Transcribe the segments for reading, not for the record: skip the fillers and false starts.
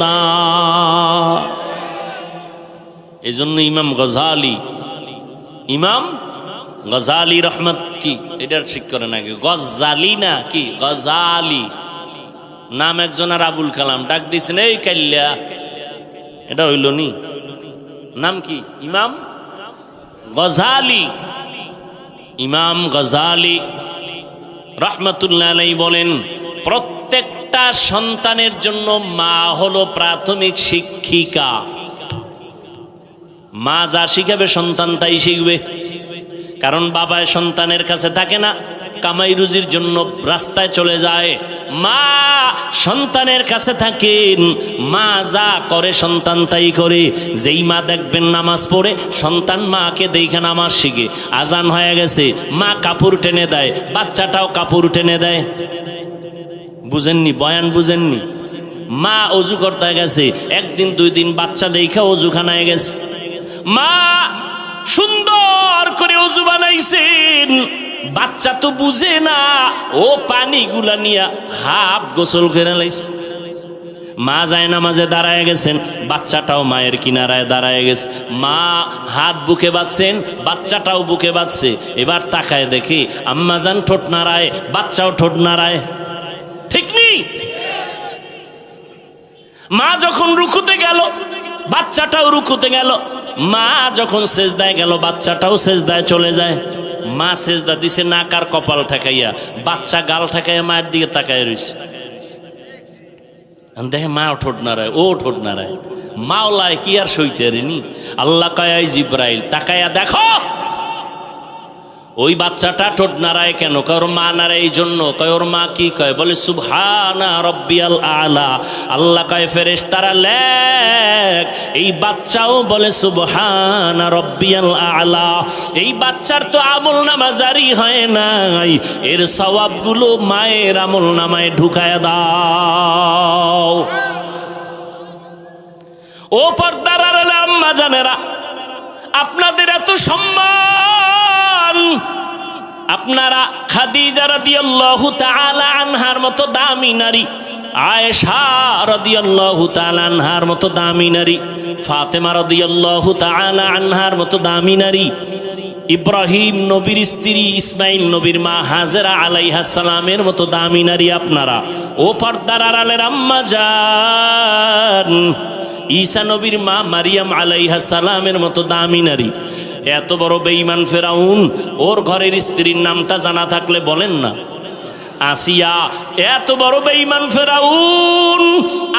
না। এজন্য ইমাম গজালি রহমত কি এটা ঠিক করে নাকি গজালি না কি গজালি নাম একজন আর আবুল কালাম ডাক দিয়েছেন এই কাল্লা এটা হইল নি নাম কি ইমাম গজালি রহমতুল্লাহ আলাইহি বলেন প্রত্যেকটা সন্তানের জন্য মা হলো প্রাথমিক শিক্ষিকা। মা যা শিখাবে সন্তান তাই শিখবে, কারণ বাবা সন্তানের কাছে থাকে না, কামাই রুজির জন্য রাস্তায় চলে যায়। মা সন্তানের কাছে থাকেন, মা যা করে সন্তান তাই করে। যেই মা দেখবেন নামাজ পড়ে সন্তান মাকে দেখে নামাজ শিখে। আজান হয়ে গেছে মা কাপড় টেনে দেয়, বাচ্চাটাও কাপড় টেনে দেয়। বুঝেননি বয়ান বুঝেননি? মা অজু করতে গেছে, একদিন দুই দিন বাচ্চা দেখে অজুখানায় গেছে, মা সুন্দর করে অজু বানাইছেন, বাচ্চা তো বুঝে না, ও পানিগুলা নিয়ে হাফ গোসল করে লাইছে। মা যায় নামাজে দাঁড়ায় গেছেন, বাচ্চাটাও মায়ের কিনারায় দাঁড়ায় গেছে। মা হাত বুকে বাঁধছেন, বাচ্চাটাও বুকে বাঁধছে। এবার তাকায় দেখে আম্মাজান ঠোঁট নাড়ায়, বাচ্চাও ঠোঁট নাড়ায়। ঠিক নেই? মা যখন রুকুতে গেল বাচ্চাটাও রুকুতে গেল, মা যখন সেজদায় গেল বাচ্চাটাও সেজদায় চলে যায়। মা সেজদা দিছে নাক আর কপাল ঠেকাইয়া, বাচ্চা গাল ঠেকাইয়া মায়ের দিকে তাকায় রইছে। দেখে মা ঠোঁট নাড়ায়, ও ঠোঁট নাড়ায়। মাওলায় কি আর সইতে রেনি? আল্লাহ কয় জিব্রাইল তাকাইয়া দেখো ওই বাচ্চাটা ঠোঁট নাড়ায় কেন? কয় ওর মা নাড়ায় এই জন্য। কয় ওর মা কি কয়? বলে সুবহানা রব্বিয়াল আলা। আল্লাহ কয় ফেরেশতারা লেখ, এই বাচ্চাও বলে সুবহানা রব্বিয়াল আলা। এই বাচ্চার তো আমল নামা জারি হয় নাই, এর সওয়াবগুলো মায়ের আমল নামায় ঢুকায় দাও। ও পর্দার আড়ালে আম্মা জানেরা, আপনাদের এত সম্মান, আপনারা খাদিজা রাদিয়াল্লাহু তাআলা আনহার মতো দামি নারী, আয়েশা রাদিয়াল্লাহু তাআলা আনহার মতো দামি নারী, ফাতেমা রাদিয়াল্লাহু তাআলা আনহার মতো দামি নারী, ইব্রাহিম নবীর স্ত্রী, ইসমাইল নবীর মা হাজেরা আলাইহিস সালামের মতো দামি নারী আপনারা। ও পর্দার আড়ালের আম্মা জান, ঈসা নবীর মা মারিয়াম আলাইহিস সালামের মতো দামি নারী। এত বড় বেঈমান ফেরাউন, ওর ঘরের স্ত্রীর নামটা জানা থাকলে বলেন না। আসিয়া, এত বড় বেঈমান ফেরাউন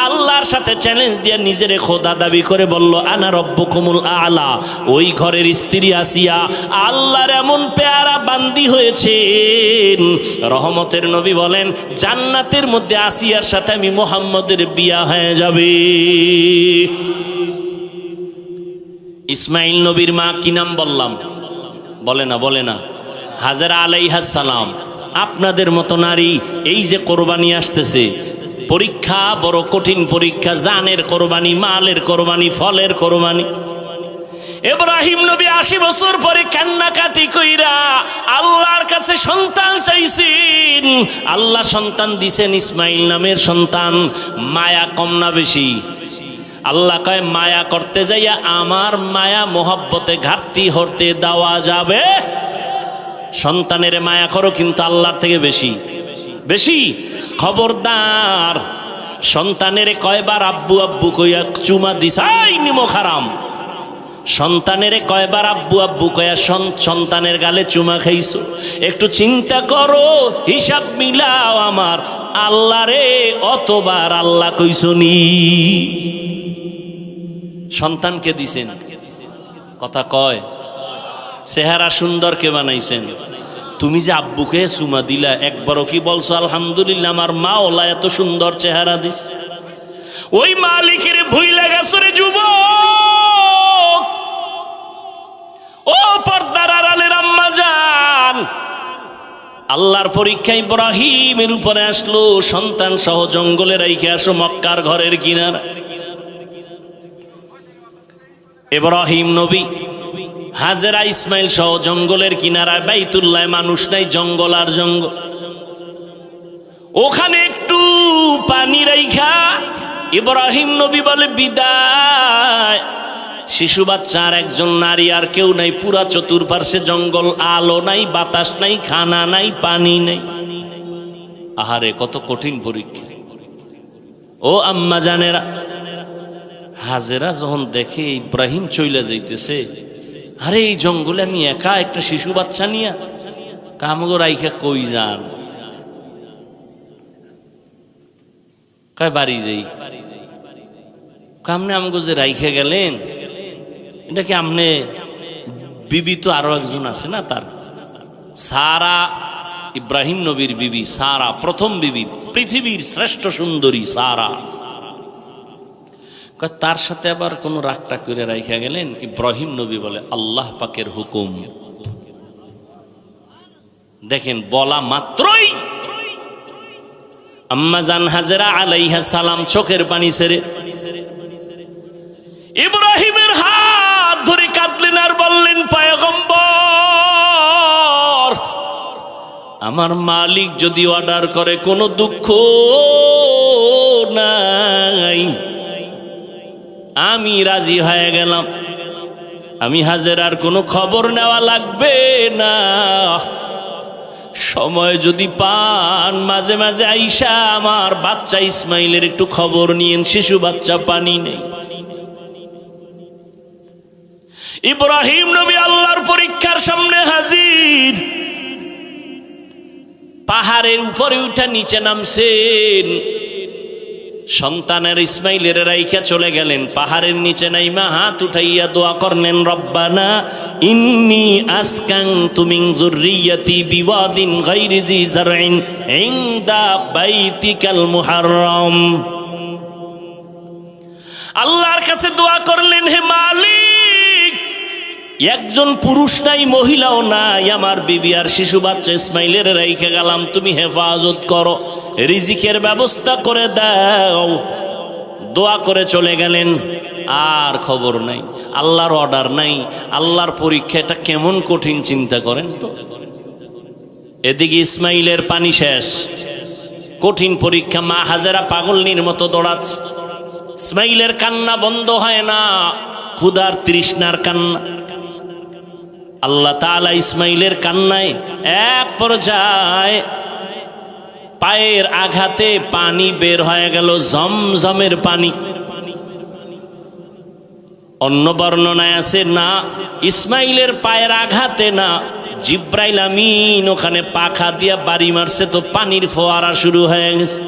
আল্লাহর সাথে চ্যালেঞ্জ দিয়ে নিজেরে খোদা দাবি করে বলল আনা রব্বুকুমুল আলা। ওই ঘরের স্ত্রী আসিয়া আল্লাহর এমন পেয়ারা বান্দি হয়েছেন, রহমতের নবী বলেন জান্নাতের মধ্যে আসিয়ার সাথে আমি মুহাম্মদের বিয়া হয়ে যাবে। ইসমাইল নবীর মা কি নাম বললাম? বলে না হাজেরা আলাইহিস সালাম। আপনাদের মতো নারী, এই যে কোরবানি আসতেছে, পরীক্ষা বড় কঠিন পরীক্ষা, জানের কোরবানি, মালের কোরবানি, ফলের কোরবানি। ইব্রাহিম নবী 80 বছর পরে কান্নাকাটি কইরা আল্লাহর কাছে সন্তান চাইছেন, আল্লাহ সন্তান দিছেন, ইসমাইল নামের সন্তান। মায়া কম না বেশি? আল্লাহ কয় মায়া করতে যাইয়া আমার মায়া মোহব্বতে ঘাটতি হতে দেওয়া যাবে? সন্তানের মায়া করো, কিন্তু আল্লাহর থেকে বেশি বেশি। খবরদার, সন্তানের কয়বার আব্বু আব্বু কইয়া চুমা দিস? নিমক হারাম। সন্তানের কয়বার আব্বু আব্বু কইয়া সন্তানের গালে চুমা খাইছো? একটু চিন্তা করো, হিসাব মিলাও। আমার আল্লাহ রে অতবার আল্লাহ কইছনি? সন্তানকে দিছেন, কথা কয়। চেহারা সুন্দর কে বানাইছেন? তুমি যে আব্বুকে চুমা দিলা, একবারও কি বলছো আলহামদুলিল্লাহ আমার মাওলা এত সুন্দর চেহারা দিস? ওই মালিকের ভুইলা গেছো রে যুবক। ও পর্দার আড়ালের আম্মা জান, আল্লাহর পরীক্ষা ইব্রাহিমের উপরে আসলো, সন্তান সহ জঙ্গলে রাইখে আসো মক্কার ঘরের কিনারা। ইব্রাহিম নবী হাজেরা ইসমাইল সহ জঙ্গলের কিনারায়, বাইতুল্লাহ মানুষ নাই, জঙ্গল আর জঙ্গল। ওখানে একটু পানি রাইখা ইব্রাহিম নবী বলে বিদায়। শিশু বাচ্চা আর একজন নারী, আর কেউ নাই। পুরা চতুর্পার্শ্বে জঙ্গল, আলো নাই, বাতাস নাই, খানা নাই, পানি নাই। আহারে কত কঠিন পরীক্ষা। ও আম্মা জানেরা, হাজেরা যখন দেখে ইব্রাহিম চইলা যাইতেছে, আরে এই জঙ্গলে আমি একা একটা শিশু বাচ্চা নিয়া কামগো রাইখা কই যান? কয় বাড়ি যাই। কামনে আমগো যে রাইখা গেলেন, এটা কি আমনে বিবি তো আরো একজন আছে না, তার সারা, ইব্রাহিম নবীর বিবি সারা, প্রথম বিবি, পৃথিবীর শ্রেষ্ঠ সুন্দরী সারা। তার সাথে আবার কোন রাগটা করে রাইখা গেলেন? ইব্রাহিম নবী বলে আল্লাহ পাকের হুকুম। দেখেন, বলা মাত্রই আম্মা জান হাজেরা আলাইহা সালাম চোখের পানি ছেড়ে ইব্রাহিমের হাত ধরে কাঁদলেন আর বললেন, পয়গম্বর, আমার মালিক যদি অর্ডার করে কোনো দুঃখ নাই, আমি রাজি হয়ে গেলাম। আমি হাজেরার কোনো খবর নেওয়া লাগবে না। সময় যদি পান, মাঝে মাঝে আইসা আমার বাচ্চা ইসমাইলের একটু খবর নিয়েন, শিশু বাচ্চা, পানি নেই। ইব্রাহিম নবী আল্লাহর পরীক্ষার সামনে হাজির। পাহাড়ের উপরে উঠা নিচে নামছেন, সন্তানের ইসমাইলের রাইখা চলে গেলেন। পাহাড়ের নিচে নাইমা হাত উঠাইয়া দোয়া করলেন, রব্বানা ইন্নী আসকানতু মিন যুররিয়াতি বিওয়াদিন গায়রি জি যারইন ইনদা বাইতিকাল মুহাররম। আল্লাহর কাছে দোয়া করলেন, হে মালিক, একজন পুরুষ নাই, মহিলাও নাই, আমার বিবি আর শিশু বাচ্চা ইসমাইলের রাইখা গেলাম, তুমি হেফাজত করো, রিজিকের ব্যবস্থা করে দাও। দোয়া করে চলে গেলেন, আর খবর নাই, আল্লাহর অর্ডার নাই, আল্লাহর পরীক্ষা। এটা কেমন কঠিন চিন্তা করেন তো। এদিকে ইসমাইলের পানি শেষ, কঠিন পরীক্ষা। মা হাজেরা পাগলনির মতো দৌড়াচ্ছে, ইসমাইলের কান্না বন্ধ হয় না, ক্ষুধার তৃষ্ণার কান্না। আল্লাহ তাআলা ইসমাইলের কান্নায় এক পর্যায়ে পায়ের আঘাতে পানি বের হয়ে গেল, জমজমের পানি। অন্য বর্ণনায় আছে না, ইসমাইলের পায়ের আঘাতে না, জিব্রাইল আমিন ওখানে পাখা দিয়া বাড়ি মারছে, তো পানির ফোয়ারা শুরু হয়ে গেছে।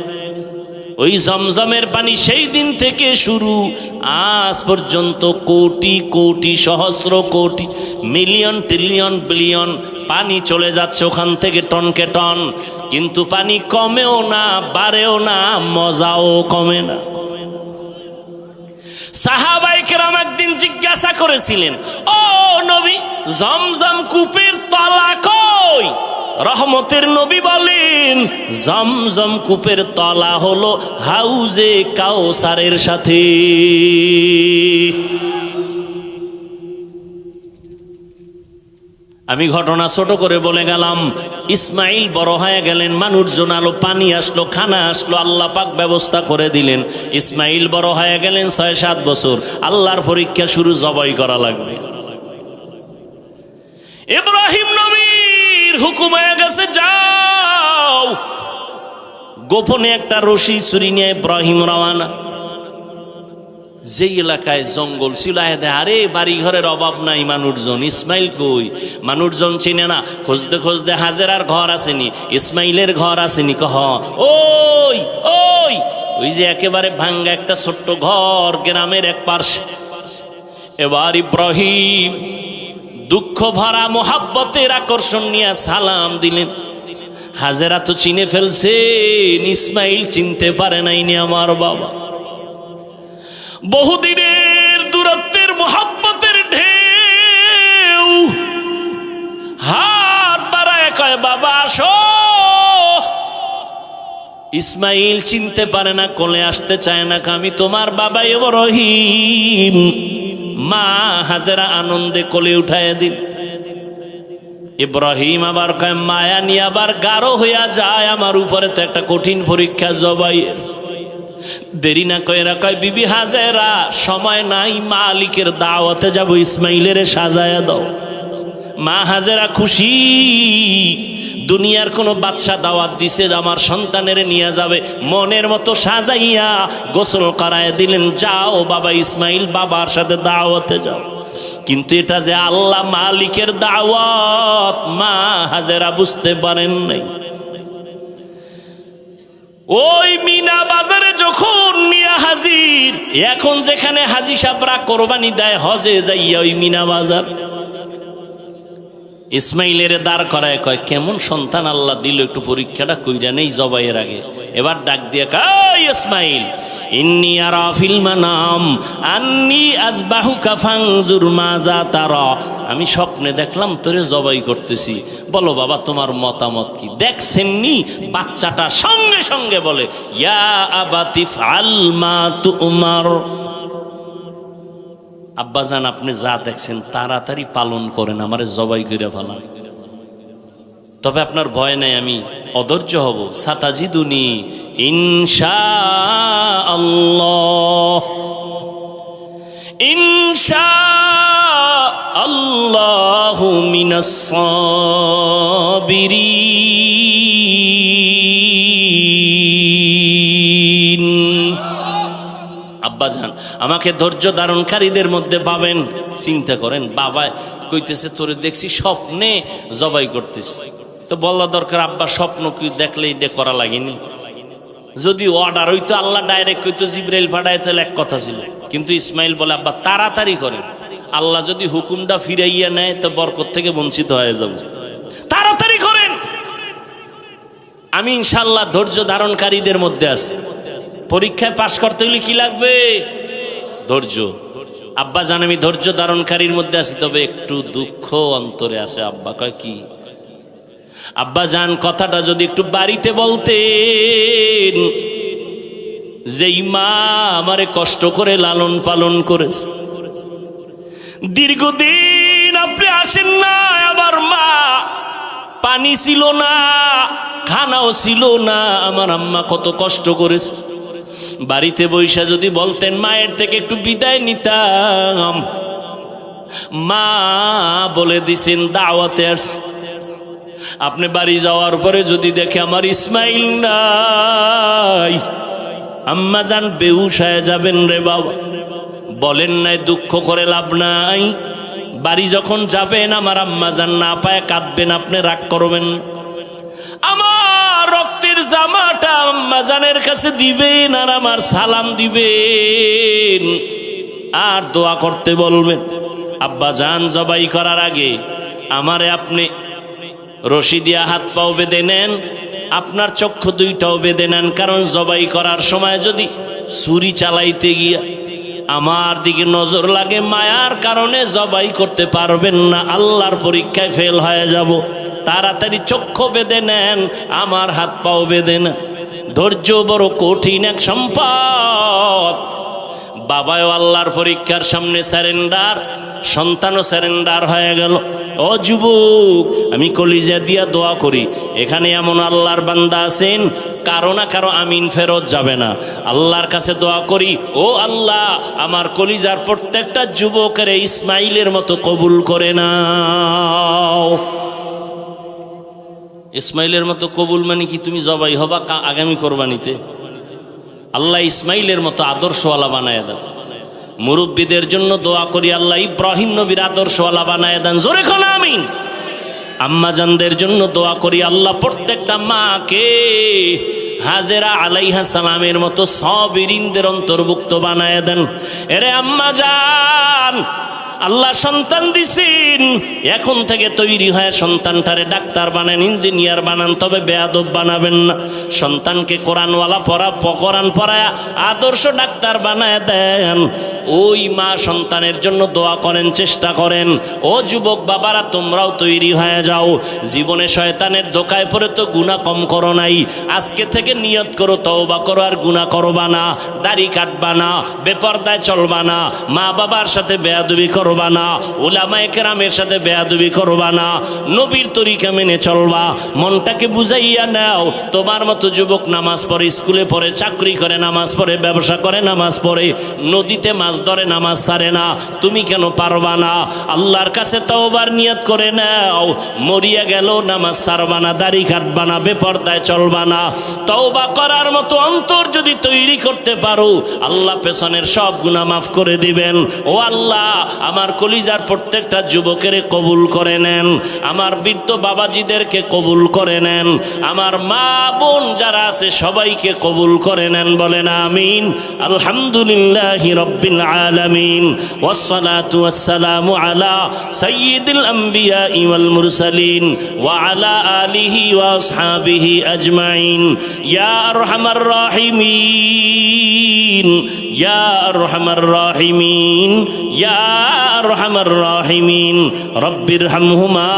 ওই জমজমের পানি সেই দিন থেকে শুরু, আজ পর্যন্ত কোটি কোটি, সহস্র কোটি, মিলিয়ন, ট্রিলিয়ন, বিলিয়ন পানি চলে যাচ্ছে ওখান থেকে টনকে টন, কিন্তু পানি কমেও না, বাড়েও না, মজাও কমে না। সাহাবায়ে কেরাম একদিন জিজ্ঞাসা করেছিলেন, ও নবী, জমজম কূপের তলা কই? রহমতের নবী বলেন, জমজম কূপের তলা হলো হাউজে কাউসারের সাথে। আমি ঘটনা ছোট করে বলে গেলাম। ইসমাইল বড় হয়ে গেলেন, মানুষজন আলো, পানি আসলো, খানা আসলো, আল্লাহ পাক ব্যবস্থা করে দিলেন। ইসমাইল বড় হয়ে গেলেন ৬-৭ বছর, আল্লাহর পরীক্ষা শুরু, জবাই করা লাগবে। ইব্রাহিম নবীর হুকুম হয়ে গেছে, যাও। গোপনে একটা রশি ছুরি নিয়ে ইব্রাহিম রওয়ানা। যেই এলাকায় জঙ্গল ছিল, আরে বাড়ি ঘরের অভাব নাই, মানুষজন, ইসমাইল কই? মানুষজন চিনে না, খুঁজতে খুঁজতে হাজেরার ঘর আসেনি, ইসমাইলের ঘর আসেনি। কহ ওই ওই ওই যে একেবারে ভাঙ্গা একটা ছোট্ট ঘর গ্রামের এক পার্শ্বে। এবার ইব্রাহিম দুঃখ ভরা মোহাব্বতের আকর্ষণ নিয়ে সালাম দিলেন। হাজেরা তো চিনে ফেলছেন, ইসমাইল চিনতে পারে নাইনি আমার বাবা। বহুদিনের দূরত্বের মোহাব্বতের ঢেউ, হাত বাড়ায় কয়, বাবা আসো। ইসমাইল চিনতে পারে না, কোলে আসতে চায় না, আমি তোমার বাবা ইব্রাহিম। মা হাজেরা আনন্দে কোলে উঠায় দিল। ইব্রাহিম আবার কয়, মায়া নিয়ে আবার গাঢ় হইয়া যায় আমার উপরে, তো একটা কঠিন পরীক্ষা জবাইয়ের। দেরি না কইরা কয় বিবি হাজেরা সময় নাই, মালিকের দাওয়াতে যাব, ইসমাইলের সাজায়া দাও। মা হাজেরা খুশি, দুনিয়ার কোনো বাদশা দাওয়াত দিছে আমার সন্তানের নিয়ে যাবে, মনের মতো সাজাইয়া গোসল করায় দিলেন, যাও বাবা ইসমাইল বাবার সাথে দাওয়াতে যাও। কিন্তু এটা যে আল্লাহ মালিকের দাওয়াত মা হাজেরা বুঝতে পারেন নাই। ওই মিনা বাজারে যখন নিয়া হাজির, এখন যেখানে হাজি সাহেবরা কোরবানি দেয় হজে যাইয়া ওই মিনা বাজার, ইসমাইলের দাঁড় করায় কয় কেমন সন্তান আল্লাহ দিল, একটু পরীক্ষাটা কইরা নেই জবাইয়ের আগে। এবার ডাক দিয়ে কয় ইসমাইল ইন্নী আরা ফিল মানাম আন্নী আযবাহুকা ফানজুর মাযা তারা, আমি স্বপ্নে দেখলাম তোরে জবাই করতেছি, বলো বাবা তোমার মতামত কি? দেখছেননি বাচ্চাটা সঙ্গে সঙ্গে বলে ইয়া আবাতি ফাল মা তুমার, আব্বাজান আপনি যা দেখছেন তাড়াতাড়ি পালন করেন, আমারে জবাই করে ফেলান। তবে আপনার ভয় নাই, আমি অধৈর্য হব। সাতাজিদুনি ইনশাআল্লাহ, ইনশাআল্লাহু মিনাস সাবিরিন। আব্বাজান আমাকে ধৈর্য ধারণকারীদের মধ্যে পাবেন। চিন্তা করেন, বাবা কইতেছে তোরে দেখছি স্বপ্নে জবাই করতেছি, তো বলা দরকার আব্বা স্বপ্ন কি দেখলে এটা করা লাগেনি? যদি অর্ডার হইতো আল্লাহ ডাইরেক্ট কইতো জিবরাইল পাঠায় তাহলে এক কথা ছিল, কিন্তু ইসমাইল বলে আব্বা তাড়াতাড়ি করেন, আল্লাহ যদি হুকুমটা ফিরাইয়া নেয় তো বরকত থেকে বঞ্চিত হয়ে যাব, তাড়াতাড়ি করেন। আমি ইনশাআল্লাহ ধৈর্য ধারণকারীদের মধ্যে আছি। পরীক্ষায় পাশ করতে হলে কি লাগবে? ধৈর্য। আব্বা জান আমি ধৈর্য ধারণকারীর মধ্যে আছি, তবে একটু দুঃখ অন্তরে আছে। আব্বা কয় কি? আব্বা জান কথাটা যদি একটু বাড়িতে বলতেন, যেই মা আমারে কষ্ট করে লালন পালন করেছে, দীর্ঘদিন আপনি আসেন না, আমার মা পানি ছিল না, খানাও ছিল না, আমার আম্মা কত কষ্ট করেছে, বাড়িতে বৈশা যদি বলতেন মায়ের থেকে একটু বিদায় নিতাম। মা বলে দিছেন দাওয়াতে আসছে, আপনি বাড়ি যাওয়ার পরে যদি দেখে আমার ইসমাইল নাই, আম্মা জান বেহুশ হয়ে যাবেন রে বাবা। বলেন নাই দুঃখ করে লাভ নাই, বাড়ি যখন যাবেন আমার আম্মা জান না পায় কাঁদবেন, আপনি রাগ করবেন। আমার রক্তের জামাটা আম্মা জানের কাছে দিবেন আর আমার সালাম দিবেন আর দোয়া করতে বলবেন। আব্বা জান জবাই করার আগে আমারে আপনি রশি দিয়া হাত পাও বেঁধে নেন, আপনার চক্ষু দুইটাও বেঁধে নেন, কারণ জবাই করার সময় যদি ছুরি চালাইতে গিয়া আমার দিকে নজর লাগে, মায়ার কারণে জবাই করতে পারবেন না, আল্লাহর পরীক্ষায় ফেল হয়ে যাব। তাড়াতাড়ি চক্ষু বেঁধে নেন, আমার হাত পাও বেঁধে নেন। ধৈর্য বড় কঠিন এক সম্পদ। বাবাও আল্লাহর পরীক্ষার সামনে স্যারেন্ডার, সন্তানও স্যারেন্ডার হয়ে গেল। ও যুবক, আমি কলিজা দিয়া দোয়া করি, এখানে এমন আল্লাহর বান্দা আছেন কারো না কারো আমিন ফেরত যাবে না। আল্লাহর কাছে দোয়া করি, ও আল্লাহ আমার কলিজার প্রত্যেকটা যুবকের ইসমাইলের মতো কবুল করে নাও। ইসমাইলের মতো কবুল মানে কি? তুমি জবাই হবা আগামী কোরবানিতে, আল্লাহ ইসমাইলের মতো আদর্শওয়ালা বানায় দেন। মুরব্বীদের জন্য দোয়া করি, আল্লাহ ইব্রাহিম নবীর আদর্শওয়ালা বানায় দেন, জোরে কোন আমিন। আম্মা জানদের জন্য দোয়া করি, আল্লাহ প্রত্যেকটা মাকে হাজেরা আলাইহা সালামের মতো সাবিরিনদের অন্তর্ভুক্ত বানায় দেন। এরে আম্মা জান, আল্লাহ সন্তান দিছেন, এখন থেকে তৈরি হয় সন্তানটারে ডাক্তার বানান, ইঞ্জিনিয়ার বানান, তবে বেয়াদব বানাবেন না। সন্তানকে কোরআনওয়ালা কোরআন পড়ায় আদর্শ ডাক্তার বানায় দেন। ওই মা সন্তানের জন্য দোয়া করেন, চেষ্টা করেন। ও যুবক বাবারা, তোমরাও তৈরি হয়ে যাও। জীবনে শয়তানের ধোকায় পড়ে তো গুনাহ কম করো নাই, আজকে থেকে নিয়ত করো, তওবা করো, আর গুনাহ করবা না, দাড়ি কাটবা না, বেপরদায় চলবা না, মা বাবার সাথে বেয়াদবি করবা না, উলামায়ে কেরামের সাথে বেয়াদবি করবা না, নবীর তরিকা মেনে চলবা। মনটাকে বুঝাইয়া নাও। তোমার মতো যুবক নামাজ পড়ে, স্কুলে পড়ে, চাকরি করে নামাজ পড়ে, ব্যবসা করে নামাজ পড়ে, নদীতে মাছ ধরে নামাজ ছাড়ে না, তুমি কেন পারবা না? আল্লাহর কাছে তওবার নিয়ত করে নাও। মরিয়া গেল নামাজ ছাড়বা না, দাড়ি কাটবা না, বেপরদায় চলবা না। তওবা করার মতো অন্তর যদি তৈরি করতে পারো, আল্লাহ পেছনের সব গুনাহ মাফ করে দিবেন। ও আল্লাহ, আমার কলিজার প্রত্যেকটা যুবকের কবুল করে নেন, আমার বৃদ্ধ বাবাজিদেরকে কবুল করে নেন, আমার মা বোন যারা আছে সবাইকে কবুল করে নেন। বলেন আমিন। আলহামদুলিল্লাহি রাব্বিল আলামিন, ওয়াসসালাতু ওয়াসসালামু আলা সাইয়্যিদিল আমবিয়া ওয়াল মুরসালিন ওয়া আলা আলিহি ওয়া আসহাবিহি আজমাইন। ইয়া আরহামার রাহিমিন, ইয়া আরহামার রাহিমিন, ইয়া আরহামার রাহিমিন। রব্বিরহামহুমা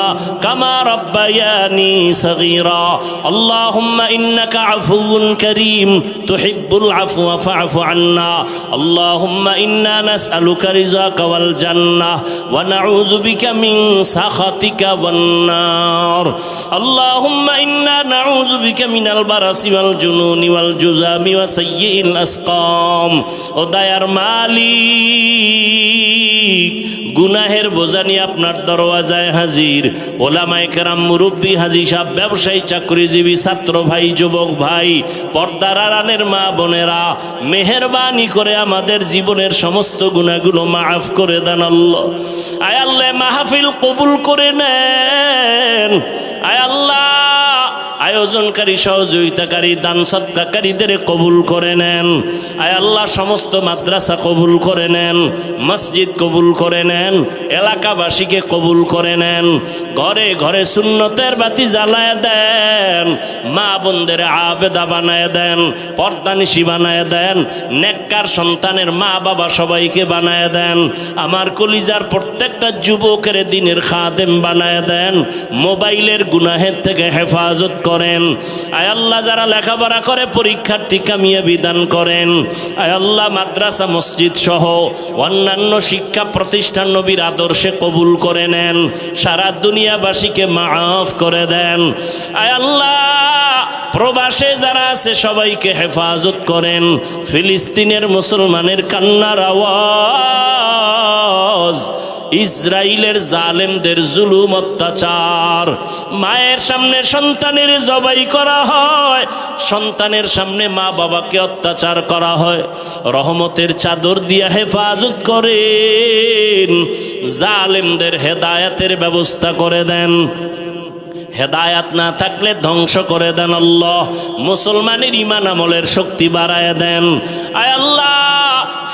কামা রাব্বায়ানি সগীরা। আল্লাহুম্মা ইন্নাকা আফুউন কারীম তুহিব্বুল আফওয়া ফা'ফু আন্না। আল্লাহুম্মা ইন্না নাসআলুকা রিযাকা ওয়াল জান্নাহ ওয়া নাউযু বিকা মিন সাখাতিকা ওয়ান নার। আল্লাহুম্মা ইন্না নাউযু বিকা মিনাল বারাসি ওয়াল জুনুনি ওয়াল জুযামি ওয়া সাইয়্যিল আসকাম। ও দয়ার মালিক, গুনাহের বোঝা নিয়ে আপনার দরওয়াজায় হাজির। ওলামায়ে কেরাম, মুরব্বী, হাজী সাহেব, ব্যবসায়ী, চাকরিজীবী, ছাত্র ভাই, যুবক ভাই, পর্দার আড়ালের মা বোনেরা, মেহেরবানি করে আমাদের জীবনের সমস্ত গুনাহগুলো মাফ করে দেন আল্লাহ। আয় আল্লাহ, মাহফিল কবুল করে নেন। আয় আল্লাহ, আয়োজনকারী, সহযোগিতাকারী, দান সদকাকারীদের কবুল করে নেন। আয় আল্লাহ, সমস্ত মাদ্রাসা কবুল করে নেন, মসজিদ কবুল করে নেন, এলাকাবাসীকে কবুল করে নেন। ঘরে ঘরে সুন্নতের বাতি জ্বালায় দেন, মা বোনদের আবেদা বানায় দেন, পর্দানিশী বানায় দেন, নেককার সন্তানের মা বাবা সবাইকে বানায় দেন। আমার কলিজার প্রত্যেকটা যুবকের দিনের খাদেম বানায় দেন। মোবাইলের গুনাহের থেকে হেফাজত করেন। আয় আল্লাহ, যারা লেখাপড়া করে পরীক্ষার্থী কামিয়াবি দান করেন। আয় আল্লাহ, মাদ্রাসা, মসজিদ সহ অন্যান্য শিক্ষা প্রতিষ্ঠান নবীর আদর্শে কবুল করে নেন। সারা দুনিয়াবাসীকে মাফ করে দেন। আয় আল্লাহ, প্রবাসে যারা আছে সবাইকে হেফাজত করেন। ফিলিস্তিনের মুসলমানের কান্নার আওয়াজ, ইসরায়েলের জালেমদের জুলুম, অত্যাচার, মায়ের সামনে সন্তানের জবাই করা হয়, সন্তানের সামনে মা বাবাকে অত্যাচার করা হয়। রহমতের চাদর দিয়া হেফাজত করেন, জালেমদের হেদায়েতের ব্যবস্থা করে দেন। হেদায়াত না থাকলে ধ্বংস করে দেন আল্লাহ। মুসলমানের ঈমান আমলের শক্তি বাড়ায় দেন। আয় আল্লাহ,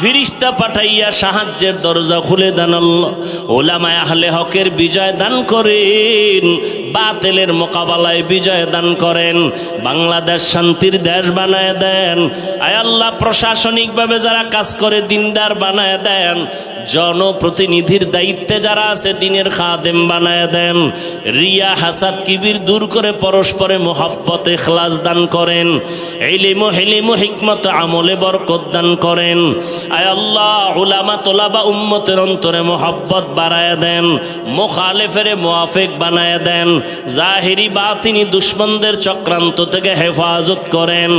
ফিরিস্তা পাঠাইয়া সাহায্যের দরজা খুলে দেন আল্লাহ। উলামায়ে আহলে হকের বিজয় দান করেন, বাতিলের মোকাবেলায় বিজয় দান করেন। বাংলাদেশ শান্তির দেশ বানায় দেন। আয় আল্লাহ, প্রশাসনিকভাবে যারা কাজ করে দিনদার বানায় দেন। জনপ্রতিনিধির দায়িত্বে যারা আছে দিনের খাদেম বানায় দেন। রিয়া, হাসাদ, কিবির দূর করে পরস্পরে মোহাব্বত, ইখলাস দান করেন। ইলম, হিলম, হিকমত, আমলে বরকত দান করেন। আয় আল্লাহ, উলামা, তোলাবা, উম্মতের অন্তরে মোহাব্বত বাড়ায় দেন। মুখালেফের মুআফিক বানায় দেন। জাহিরি বাতিনি দুশ্মনদের চক্রান্ত থেকে হেফাজত করেন।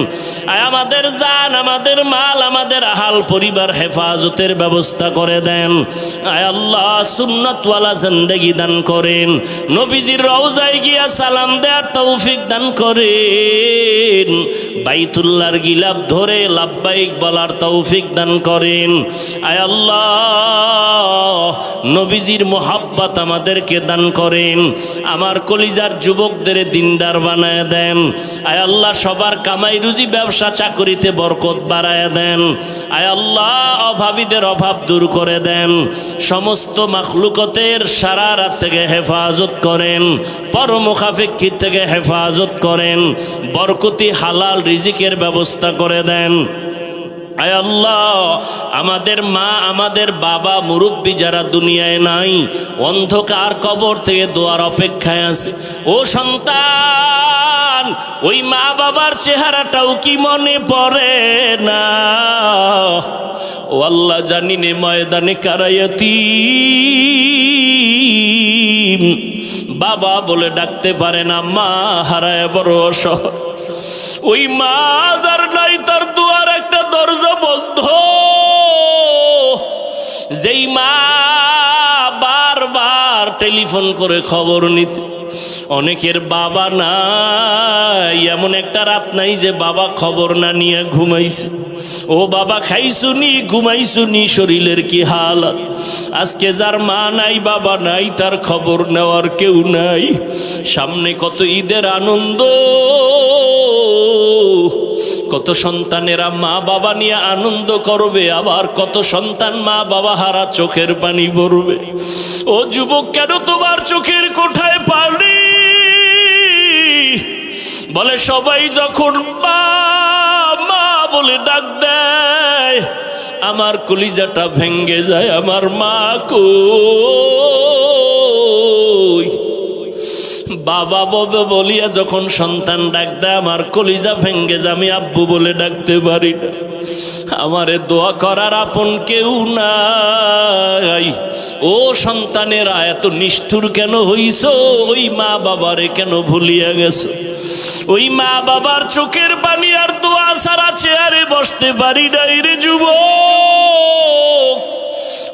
আয় আমাদের জান, আমাদের মাল, আমাদের আহাল পরিবার হেফাজতের ব্যবস্থা করে দেন। আয় আল্লাহ, সুন্নতওয়ালা জিন্দেগি দান করেন। নবীজির রওজায় গিয়া সালাম দেওয়ার তৌফিক দান করেন। বাইতুল্লাহর গিলাফ ধরে লাব্বাইক বলার তৌফিক দান করেন। আয় আল্লাহ, নবীজির মোহাব্বত আমাদেরকে দান করেন। আমার কলিজার যুবকদের দিনদার বানায় দেন। আয় আল্লাহ, সবার কামাই রুজি, ব্যবসা, চাকরিতে বরকত বাড়ায় দেন। আয় আল্লাহ, অভাবীদের অভাব দূর করে দেন। সমস্ত মাখলুকতের সারা রাত থেকে হেফাজত করেন। পরমুখাফিক থেকে হেফাজত করেন। বরকতি হালাল রিজিকের ব্যবস্থা করে দেন। আয় আল্লাহ, আমাদের মা আমাদের বাবা মুরব্বী যারা দুনিয়ায় নাই, অন্ধকার কবর থেকে দোয়ার অপেক্ষায় আছে। ও সন্তান, ওই মা বাবার চেহারাটাও কি মনে পড়ে না? ও আল্লাহ, জানি নে ময়দানে কারায়াতি বাবা বলে ডাকতে পারে না, মা হারায় বড় অসহায়। ওই মা যার নাই তার দুয়ার একটা দরজা বন্ধ। যেই মা বারবার টেলিফোন করে খবর নিতে, অনেকের বাবা নাই, এমন একটা রাত নাই যে বাবা খবর না নিয়ে ঘুমাইছে। ও বাবা, খাইছুনি ঘুমাইছুনি, শরীরের কি হালত। আজকে যার মা নাই বাবা নাই, তার খবর নেওয়ার কেউ নাই। সামনে কত ঈদের আনন্দ, কত সন্তানেরা মা বাবা নিয়ে আনন্দ করবে, আবার কত সন্তান মা বাবা হারা চোখের পানি পড়বে। ও যুবক, কেন তোমার চোখের কোঠায় পানি? বলে সবাই যখন মা মা বলে ডাক দেয়, আমার কলিজাটা ভেঙ্গে যায়। আমার মা কই? বাবা বাবা বলিয়া যখন সন্তান ডাক দেয়, আমার কলিজা ভেঙ্গে যায়। আমি আব্বু বলে ডাকতে পারি না। আমারে দোয়া করার আপন কেউ নাই। ও সন্তানেরা, এত নিষ্ঠুর কেন হইছ? ওই মা বাবারে কেন ভুলিয়া গেছ? ওই মা বাবার চোখের পানি আর দোয়া ছাড়া চেয়ারে বসতে পারি নাই রে যুবক।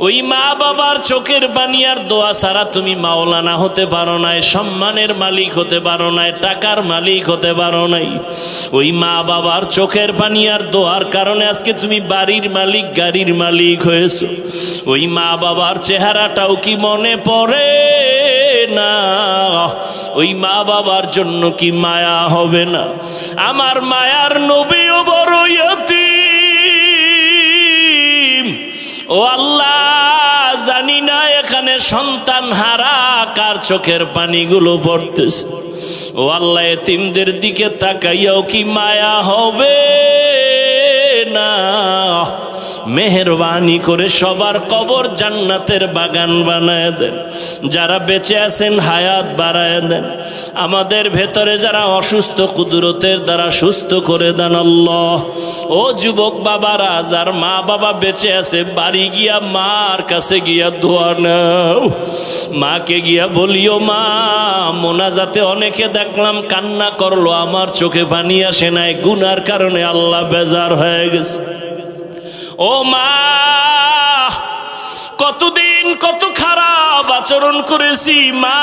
ওই মা বাবার চোখের পানি আর দোয়া ছাড়া তুমি মাওলানা হতে পারো নাই, সম্মানের মালিক হতে পারো নাই, টাকার মালিক হতে পারো নাই। ওই মা বাবার চোখের পানি আর দোয়ার কারণে আজকে তুমি বাড়ির মালিক, গাড়ির মালিক হয়েছো। ওই মা বাবার চেহারাটাও কি মনে পড়ে না? ওই মা বাবার জন্য কি মায়া হবে না? আমার মায়ার নবীও বড় ইয়তীম। ও আল্লাহ, জানি না এখানে সন্তান হারা কার চোখের পানিগুলো পড়তেছে। ও আল্লাহ, এতিমদের দিকে তাকাইয়াও কি মায়া হবে না? মেহেরবানি করে সবার কবর জান্নাতের বাগান বানায় দেন। যারা বেঁচে আছেন হায়াত বাড়ায় দেন। আমাদের ভেতরে যারা অসুস্থ, কুদরতের দ্বারা সুস্থ করে দেন আল্লাহ। ও যুবক বাবারা, যার মা বাবা বেঁচে আছে, বাড়ি গিয়া মার কাছে গিয়া দোয়া নাও। মাকে গিয়া বলিও, মা মোনাজাতে অনেকে দেখলাম কান্না করলো, আমার চোখে পানি আসে নাই, গুনার কারণে আল্লাহ বেজার হয়ে গেছে। ও মা, কতদিন কত খারাপ আচরণ করেছি। মা,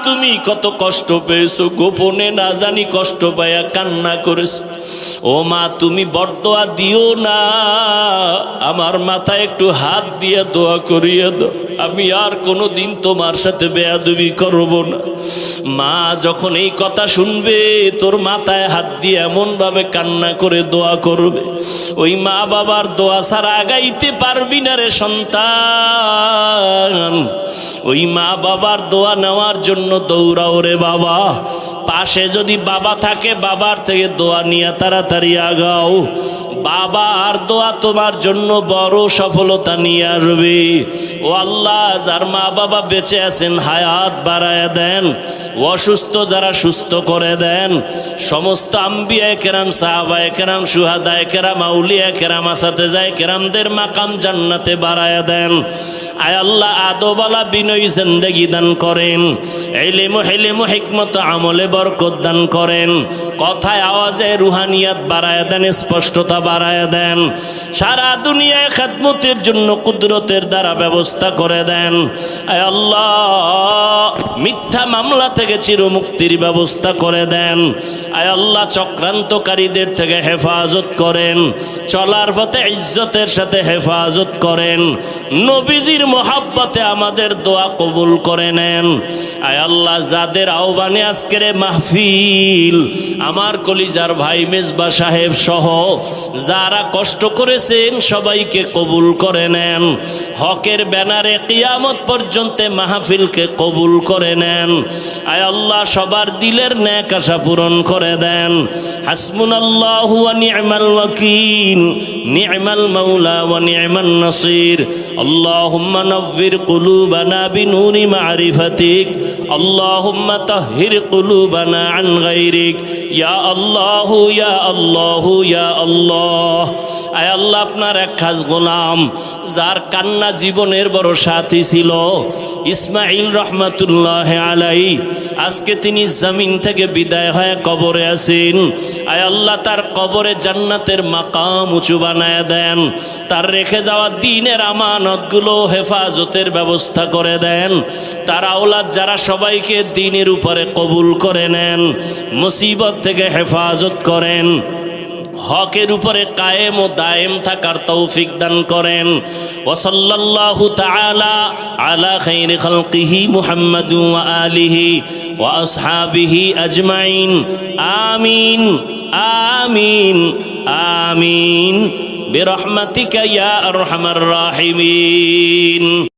তুমি কত কষ্ট পেয়েছো, গোপনে না জানি কষ্ট পাইয়া কান্না করেছো। ও মা, তুমি বরদোয়া দিও না, আমার মাথায় একটু হাত দিয়ে দোয়া করিয়ে দাও। আমি আর কোনোদিন তোমার সাথে বেয়াদবি করব না। মা যখন এই কথা শুনবে, তোর মাথায় হাত দিয়ে এমন ভাবে কান্না করে দোয়া করবে, ওই মা বাবার দোয়া ছাড়া আগাইতে পারবি না রে সন্তান। ওই মা বাবার দোয়া নেওয়ার জন্য দৌড়াও রে বাবা। পাশে যদি বাবা থাকে, বাবার থেকে দোয়া নিয়ে তাড়াতাড়ি আগাও। বাবা আর দোয়া তোমার জন্য বড় সফলতা নিয়ে আসবে। ও আল্লাহ, যার মা বাবা বেঁচে আছেন হায়াত বাড়ায় দেন, অসুস্থ যারা সুস্থ করে দেন। সমস্ত আম্বিয়া কেরাম, সাহাবায়ে কেরাম, শুহাদায়ে কেরাম, আউলিয়া কেরাম, আসাতেজায়ে কেরামদের মাকাম জান্নাতে বাড়ায় দেন। আয় আল্লাহ, আদবালা বিনয়ী জিন্দেগি দান করেন। ইলম হিলম হিকমত আমলে বরকত দান করেন। কথায় আওয়াজে রুহানিয়াত বাড়ায় দেন, স্পষ্টতা বাড়ায় দেন। সারা দুনিয়ায় খেদমতের জন্য কুদরতের দ্বারা ব্যবস্থা করে দেন। আয় আল্লাহ, মিথ্যা মামলা থেকে চিরমুক্তির ব্যবস্থা করে দেন। আয় আল্লাহ, চক্রান্তকারীদের থেকে হেফাজত করেন। চলার পথে ইজ্জতের সাথে হেফাজত করেন। নবীজির মোহাব্বতে আমাদের দোয়া কবুল করে নেন। আয় আল্লাহ, যাদের আহ্বানে আজকের মাহফিল, আমার কলিজার ভাই মেজবা সাহেব সহ যারা কষ্ট করেছেন সবাইকে কবুল করে নেন। হকের ব্যানারে কিয়ামত পর্যন্ত মাহফিলকে কবুল করে নেন। আয় আল্লাহ সবার দিলের নেক আশা পূরণ করে দেন। হাসবুনাল্লাহু ওয়া নি'মাল ওয়াকিল, নি'মাল মাওলা ওয়া নি'মান নাসির। আল্লাহুম্মা নাవ్বির কুলুবানা বিনুরি মারিফাতিক, আল্লাহুম্মা তাহহির কুলুবানা আন গায়রিক, ইয়া আল্লাহু ইয়া আল্লাহু ইয়া আল্লাহ। আয় আল্লাহ আপনার এক খাস গোলাম যার কান্না জীবনের বড় সাথী ছিল, ইসমাইল রহমাতুল্লাহ আলাই, আজকে তিনি জমিন থেকে বিদায় হয়ে কবরে আছেন। আয় আল্লাহ তার কবরে জান্নাতের মাকাম উঁচু বানায় দেন। তার রেখে যাওয়া দ্বীনের আমানতগুলো হেফাজতের ব্যবস্থা করে দেন। তার আওলাদ যারা সবাইকে দ্বীনের উপরে কবুল করে নেন, মুসিবত থেকে হেফাজত করেন, হকের উপরে কায়েম ও দায়েম থাকার তৌফিক দান করেন। ওয়া সাল্লাল্লাহু তাআলা আলা খাইরি খালকিহি মুহাম্মাদু ওয়া আলিহি ওয়া আসহাবিহি আজমাইন। আমিন আমিন আমিন বিরহমাতিকা ইয়া আরহামার রাহিমিন।